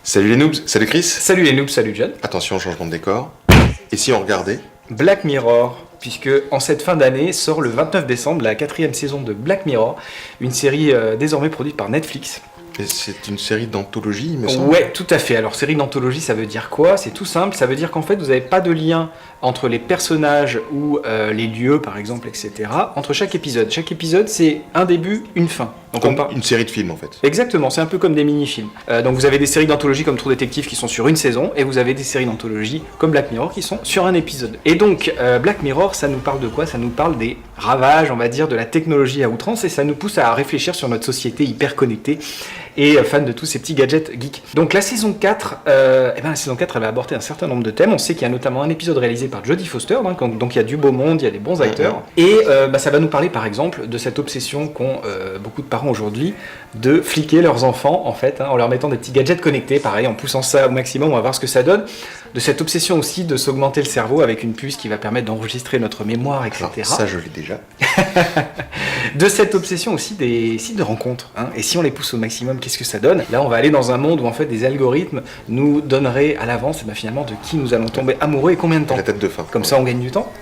Salut les noobs, salut Chris. Salut les noobs, salut John. Attention, changement de décor. Et si on regardait Black Mirror, puisque en cette fin d'année sort le 29 décembre la 4e saison de Black Mirror, une série désormais produite par Netflix. Et c'est une série d'anthologie, il me semble. Ouais, tout à fait. Alors série d'anthologie, ça veut dire quoi? C'est tout simple, ça veut dire qu'en fait vous n'avez pas de lien entre les personnages ou les lieux par exemple, etc. entre chaque épisode. Chaque épisode c'est un début, une fin. Donc Comme une série de films en fait. Exactement, c'est un peu comme des mini-films. Donc vous avez des séries d'anthologie comme True Detective qui sont sur une saison, et vous avez des séries d'anthologie comme Black Mirror qui sont sur un épisode. Et donc Black Mirror, ça nous parle de quoi? Ça nous parle des ravages, on va dire, de la technologie à outrance, et ça nous pousse à réfléchir sur notre société hyper connectée et fan de tous ces petits gadgets geeks. Donc la saison 4, la saison 4 elle va aborder un certain nombre de thèmes. On sait qu'il y a notamment un épisode réalisé par Jodie Foster, donc il y a du beau monde, il y a des bons acteurs. Et ça va nous parler par exemple de cette obsession qu'ont beaucoup de parents aujourd'hui de fliquer leurs enfants en fait, en leur mettant des petits gadgets connectés, pareil, en poussant ça au maximum, on va voir ce que ça donne. De cette obsession aussi de s'augmenter le cerveau avec une puce qui va permettre d'enregistrer notre mémoire, etc. Alors, ça je l'ai déjà. De cette obsession aussi des sites de rencontres, et si on les pousse au maximum, qu'est-ce que ça donne? Là on va aller dans un monde où en fait des algorithmes nous donneraient à l'avance finalement de qui nous allons tomber amoureux et combien de temps. La tête de fin. Comme ça on gagne du temps,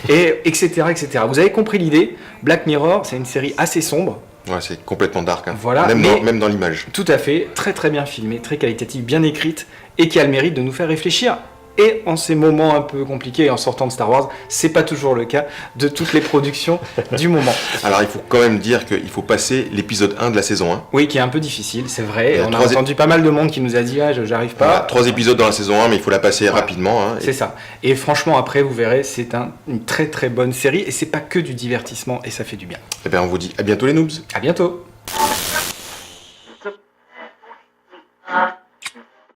et etc., etc. Vous avez compris l'idée. Black Mirror, c'est une série assez sombre. Ouais, c'est complètement dark, Voilà, même dans l'image. Tout à fait, très très bien filmée, très qualitative, bien écrite, et qui a le mérite de nous faire réfléchir. Et en ces moments un peu compliqués, en sortant de Star Wars, c'est pas toujours le cas de toutes les productions du moment. Alors il faut quand même dire qu'il faut passer l'épisode 1 de la saison 1. Oui, qui est un peu difficile, c'est vrai. On a 3 entendu pas mal de monde qui nous a dit « Ah, j'arrive pas ». Voilà, 3 épisodes dans la saison 1, mais il faut la passer rapidement. C'est ça. Et franchement, après, vous verrez, c'est une très très bonne série, et c'est pas que du divertissement, et ça fait du bien. Et bien on vous dit à bientôt les noobs. À bientôt.